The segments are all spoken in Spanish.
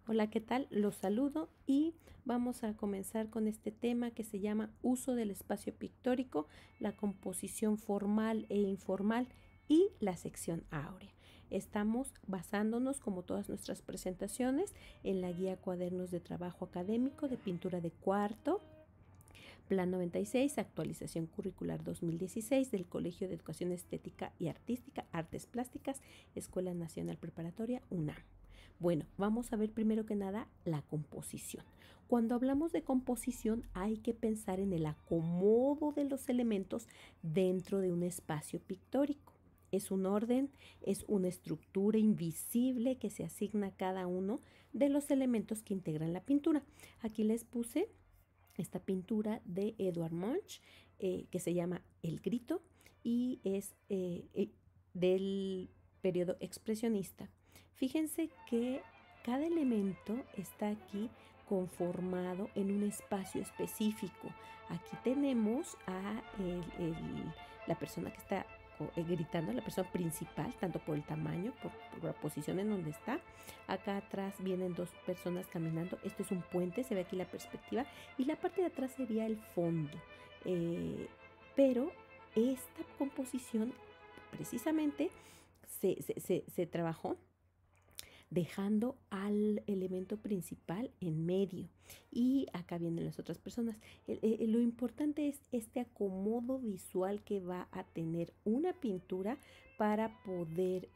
Hola, ¿qué tal? Los saludo y vamos a comenzar con este tema que se llama uso del espacio pictórico, la composición formal e informal y la sección áurea. Estamos basándonos, como todas nuestras presentaciones, en la guía Cuadernos de Trabajo Académico de Pintura de Cuarto, Plan 96, actualización curricular 2016 del Colegio de Educación Estética y Artística, Artes Plásticas, Escuela Nacional Preparatoria, UNAM. Bueno, vamos a ver primero que nada la composición. Cuando hablamos de composición hay que pensar en el acomodo de los elementos dentro de un espacio pictórico. Es un orden, es una estructura invisible que se asigna a cada uno de los elementos que integran la pintura. Aquí les puse esta pintura de Edvard Munch que se llama El Grito y es del periodo expresionista. Fíjense que cada elemento está aquí conformado en un espacio específico. Aquí tenemos a la persona que está gritando, la persona principal, tanto por el tamaño, por la posición en donde está. Acá atrás vienen dos personas caminando. Este es un puente, se ve aquí la perspectiva. Y la parte de atrás sería el fondo. Pero esta composición precisamente se trabajó dejando al elemento principal en medio. Y acá vienen las otras personas. Lo importante es este acomodo visual que va a tener una pintura para poder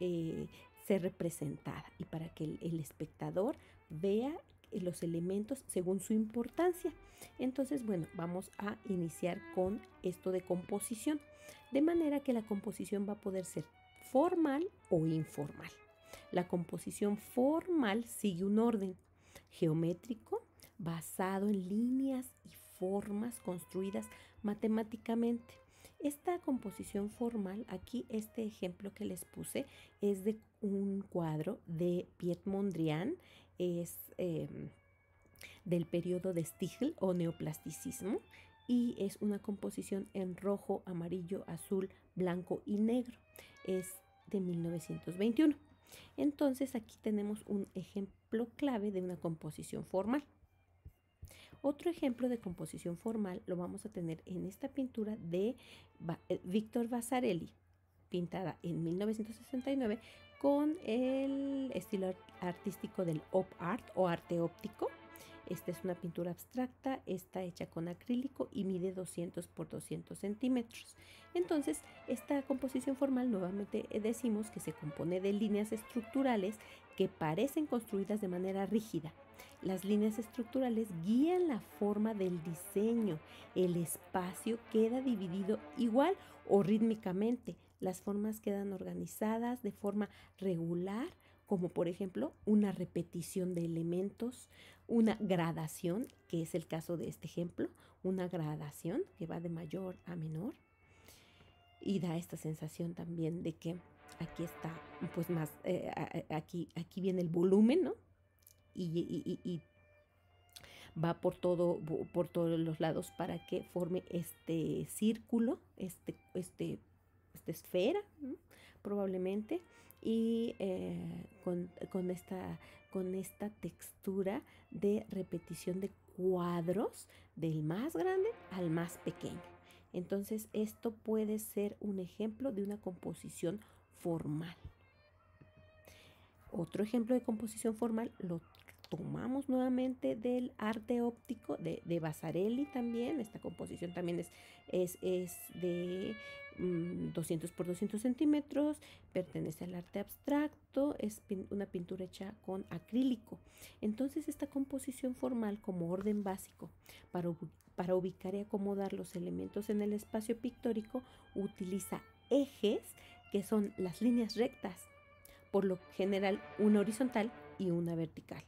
ser representada y para que el espectador vea los elementos según su importancia. Entonces, bueno, vamos a iniciar con esto de composición, de manera que la composición va a poder ser formal o informal. La composición formal sigue un orden geométrico basado en líneas y formas construidas matemáticamente. Esta composición formal, aquí este ejemplo que les puse es de un cuadro de Piet Mondrian, es del periodo de Stiegel o neoplasticismo y es una composición en rojo, amarillo, azul, blanco y negro. Es de 1921. Entonces aquí tenemos un ejemplo clave de una composición formal. Otro ejemplo de composición formal lo vamos a tener en esta pintura de Víctor Vasarely, pintada en 1969 con el estilo artístico del op art o arte óptico. Esta es una pintura abstracta, está hecha con acrílico y mide 200 por 200 centímetros. Entonces, esta composición formal nuevamente decimos que se compone de líneas estructurales que parecen construidas de manera rígida. Las líneas estructurales guían la forma del diseño. El espacio queda dividido igual o rítmicamente. Las formas quedan organizadas de forma regular, como por ejemplo una repetición de elementos, una gradación, que es el caso de este ejemplo, una gradación que va de mayor a menor y da esta sensación también de que aquí está, pues más, aquí viene el volumen, ¿no? Y va por todos los lados para que forme este círculo, esta esfera, ¿no? Probablemente, y con esta textura de repetición de cuadros del más grande al más pequeño. Entonces, esto puede ser un ejemplo de una composición formal. Otro ejemplo de composición formal lo tomamos nuevamente del arte óptico de Vasarely también. Esta composición también es de 200 por 200 centímetros, pertenece al arte abstracto, es una pintura hecha con acrílico. Entonces esta composición formal como orden básico para ubicar y acomodar los elementos en el espacio pictórico utiliza ejes que son las líneas rectas, por lo general una horizontal y una vertical,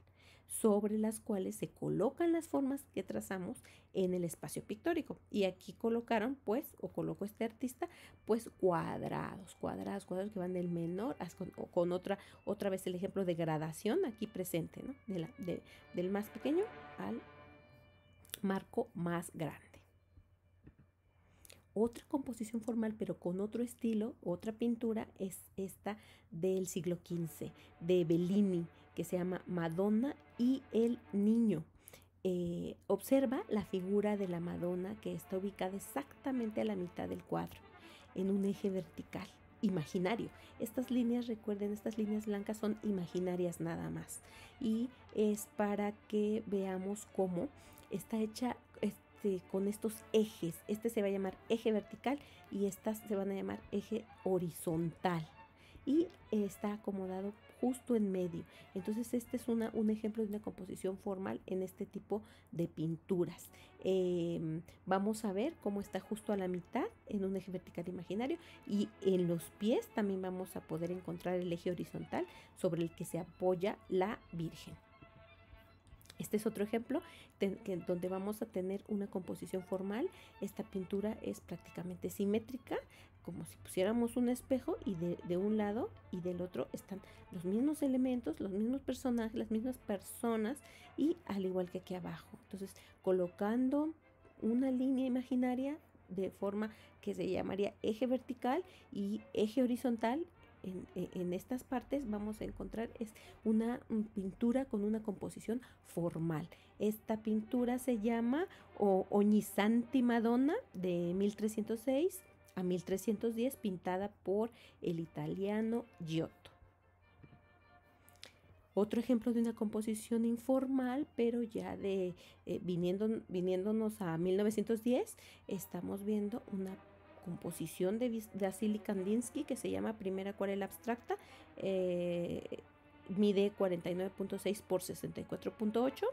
sobre las cuales se colocan las formas que trazamos en el espacio pictórico. Y aquí colocaron, pues, o colocó este artista, pues cuadrados que van del menor con otra vez el ejemplo de gradación aquí presente, ¿no? Del más pequeño al marco más grande. Otra composición formal, pero con otro estilo, otra pintura, es esta del siglo XV, de Bellini, que se llama Madonna y el Niño. Observa la figura de la Madonna, que está ubicada exactamente a la mitad del cuadro, en un eje vertical, imaginario. Estas líneas, recuerden, estas líneas blancas son imaginarias nada más. Y es para que veamos cómo está hecha con estos ejes. Este se va a llamar eje vertical y estas se van a llamar eje horizontal. Y está acomodado justo en medio. Entonces este es un ejemplo de una composición formal en este tipo de pinturas. Vamos a ver cómo está justo a la mitad en un eje vertical imaginario, y en los pies también vamos a poder encontrar el eje horizontal sobre el que se apoya la Virgen. Este es otro ejemplo donde vamos a tener una composición formal. Esta pintura es prácticamente simétrica, como si pusiéramos un espejo, y de un lado y del otro están los mismos elementos, los mismos personajes, las mismas personas, y al igual que aquí abajo. Entonces, colocando una línea imaginaria de forma que se llamaría eje vertical y eje horizontal, en estas partes vamos a encontrar una pintura con una composición formal. Esta pintura se llama Ognissanti Madonna, de 1306 a 1310, pintada por el italiano Giotto. Otro ejemplo de una composición informal, pero ya viniéndonos a 1910, estamos viendo una composición de Vasily Kandinsky que se llama Primera Acuarela Abstracta. Mide 49.6 por 64.8.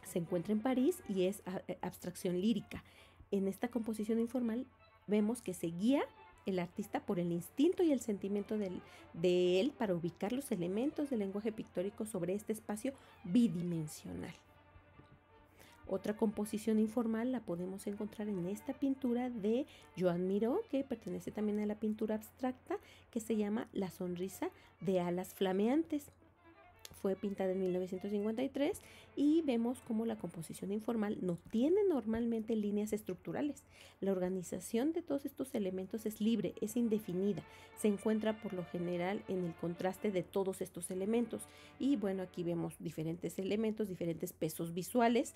Se encuentra en París y es abstracción lírica. En esta composición informal vemos que se guía el artista por el instinto y el sentimiento de él para ubicar los elementos del lenguaje pictórico sobre este espacio bidimensional. Otra composición informal la podemos encontrar en esta pintura de Joan Miró, que pertenece también a la pintura abstracta, que se llama La sonrisa de alas flameantes. Fue pintada en 1953 y vemos cómo la composición informal no tiene normalmente líneas estructurales. La organización de todos estos elementos es libre, es indefinida. Se encuentra por lo general en el contraste de todos estos elementos. Y bueno, aquí vemos diferentes elementos, diferentes pesos visuales.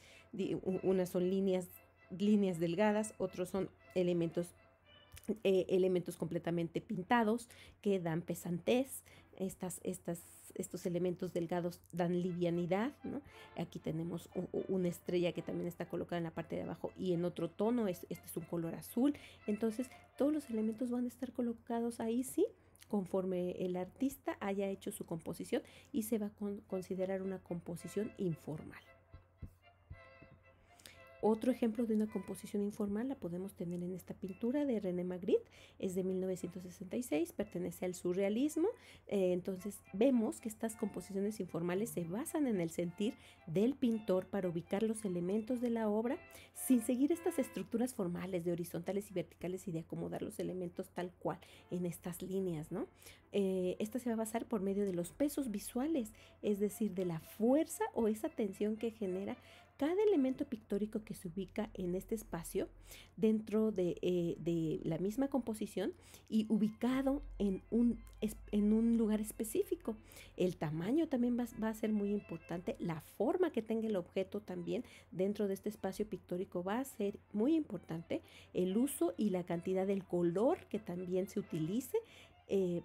Unas son líneas delgadas, otros son elementos completamente pintados que dan pesantez. Estos elementos delgados dan livianidad, ¿no? Aquí tenemos una estrella que también está colocada en la parte de abajo y en otro tono, este es un color azul. Entonces todos los elementos van a estar colocados ahí, sí, conforme el artista haya hecho su composición, y se va a considerar una composición informal. Otro ejemplo de una composición informal la podemos tener en esta pintura de René Magritte, es de 1966, pertenece al surrealismo. Entonces vemos que estas composiciones informales se basan en el sentir del pintor para ubicar los elementos de la obra sin seguir estas estructuras formales de horizontales y verticales y de acomodar los elementos tal cual en estas líneas, ¿no? Esta se va a basar por medio de los pesos visuales, es decir, de la fuerza o esa tensión que genera cada elemento pictórico que se ubica en este espacio dentro de la misma composición y ubicado en un lugar específico. El tamaño también va a ser muy importante, la forma que tenga el objeto también dentro de este espacio pictórico va a ser muy importante, el uso y la cantidad del color que también se utilice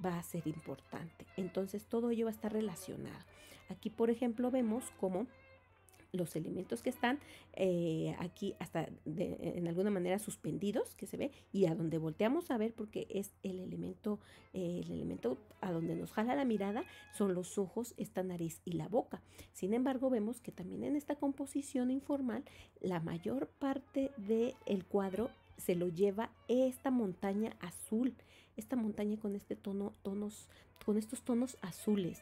va a ser importante. Entonces todo ello va a estar relacionado. Aquí, por ejemplo, vemos cómo los elementos que están aquí hasta en alguna manera suspendidos, que se ve, y a donde volteamos a ver, porque es el elemento a donde nos jala la mirada, son los ojos, esta nariz y la boca. Sin embargo, vemos que también en esta composición informal, la mayor parte del cuadro se lo lleva esta montaña azul, esta montaña con con estos tonos azules.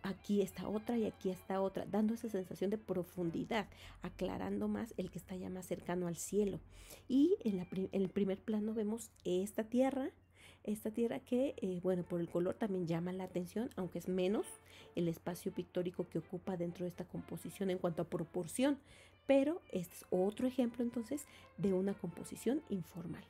Aquí está otra y aquí está otra, dando esa sensación de profundidad, aclarando más el que está ya más cercano al cielo. Y en el primer plano vemos esta tierra que, bueno, por el color también llama la atención, aunque es menos el espacio pictórico que ocupa dentro de esta composición en cuanto a proporción. Pero este es otro ejemplo entonces de una composición informal.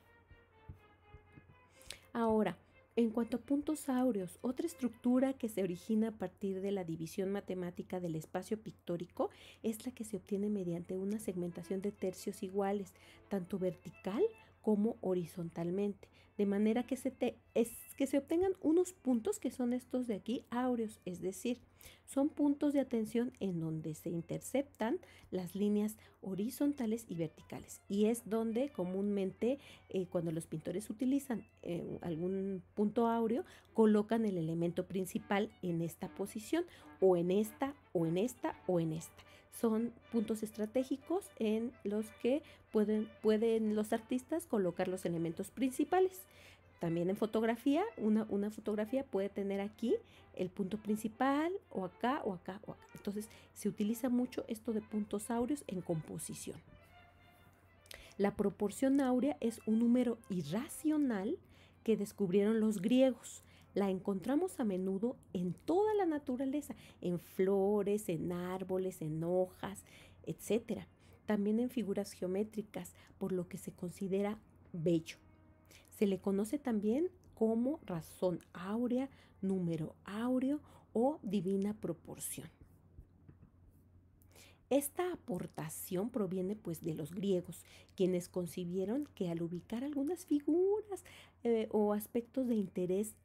Ahora, En cuanto a puntos áureos, otra estructura que se origina a partir de la división matemática del espacio pictórico es la que se obtiene mediante una segmentación de tercios iguales, tanto vertical como horizontalmente, de manera que que se obtengan unos puntos que son estos de aquí áureos, es decir, son puntos de atención en donde se interceptan las líneas horizontales y verticales, y es donde comúnmente cuando los pintores utilizan algún punto áureo, colocan el elemento principal en esta posición, o en esta, o en esta, o en esta. Son puntos estratégicos en los que pueden los artistas colocar los elementos principales. También en fotografía, una fotografía puede tener aquí el punto principal, o acá, o acá, o acá. Entonces se utiliza mucho esto de puntos áureos en composición. La proporción áurea es un número irracional que descubrieron los griegos. La encontramos a menudo en toda la naturaleza, en flores, en árboles, en hojas, etc. También en figuras geométricas, por lo que se considera bello. Se le conoce también como razón áurea, número áureo o divina proporción. Esta aportación proviene pues de los griegos, quienes concibieron que al ubicar algunas figuras o aspectos de interés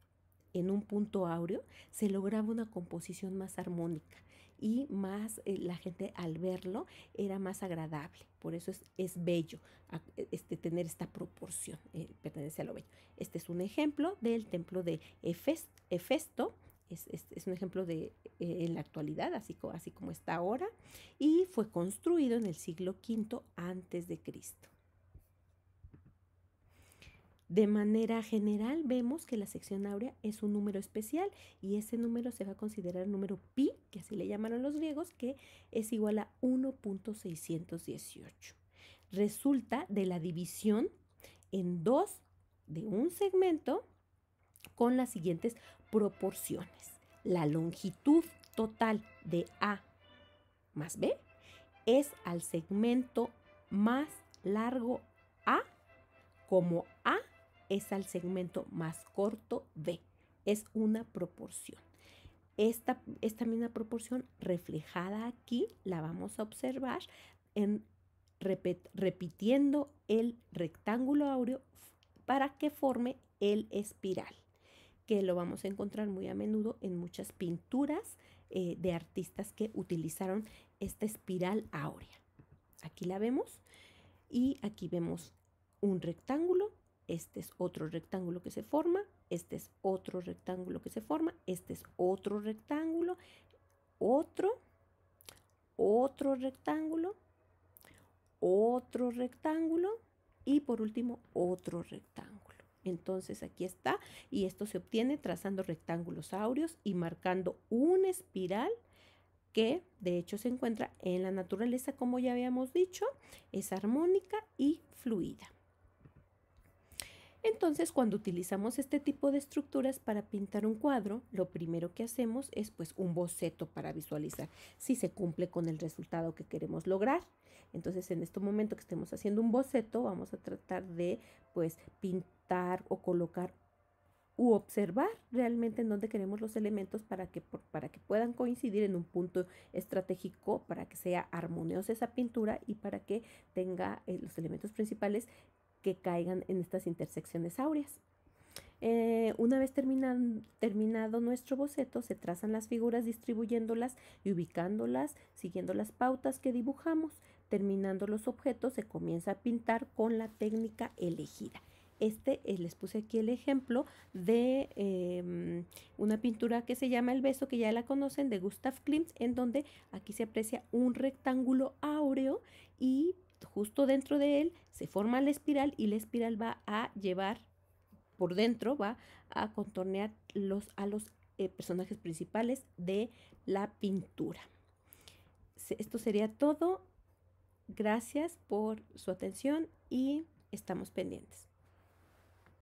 en un punto áureo, se lograba una composición más armónica y más, la gente al verlo era más agradable. Por eso es bello tener esta proporción, pertenece a lo bello. Este es un ejemplo del templo de Hefesto. Es un ejemplo de en la actualidad, así como está ahora, y fue construido en el siglo V antes de Cristo. De manera general vemos que la sección áurea es un número especial, y ese número se va a considerar el número pi, que así le llamaron los griegos, que es igual a 1.618. Resulta de la división en dos de un segmento con las siguientes proporciones. La longitud total de A más B es al segmento más largo A, como A es al segmento más corto B. Es una proporción. Esta misma proporción reflejada aquí la vamos a observar repitiendo el rectángulo áureo para que forme el espiral, que lo vamos a encontrar muy a menudo en muchas pinturas de artistas que utilizaron esta espiral áurea. Aquí la vemos, y aquí vemos un rectángulo. Este es otro rectángulo que se forma, este es otro rectángulo que se forma, este es otro rectángulo, otro rectángulo, otro rectángulo, y por último otro rectángulo. Entonces aquí está, y esto se obtiene trazando rectángulos áureos y marcando una espiral que de hecho se encuentra en la naturaleza, como ya habíamos dicho, es armónica y fluida. Entonces, cuando utilizamos este tipo de estructuras para pintar un cuadro, lo primero que hacemos es pues un boceto para visualizar si se cumple con el resultado que queremos lograr. Entonces, en este momento que estemos haciendo un boceto, vamos a tratar de pues pintar o colocar u observar realmente en dónde queremos los elementos para que puedan coincidir en un punto estratégico, para que sea armoniosa esa pintura y para que tenga los elementos principales que caigan en estas intersecciones áureas. Una vez terminado nuestro boceto, se trazan las figuras distribuyéndolas y ubicándolas siguiendo las pautas que dibujamos. Terminando los objetos, se comienza a pintar con la técnica elegida. Les puse aquí el ejemplo de una pintura que se llama El beso, que ya la conocen, de Gustav Klimt, en donde aquí se aprecia un rectángulo áureo y justo dentro de él se forma la espiral, y la espiral va a llevar por dentro, va a contornear a los personajes principales de la pintura. Esto sería todo. Gracias por su atención y estamos pendientes.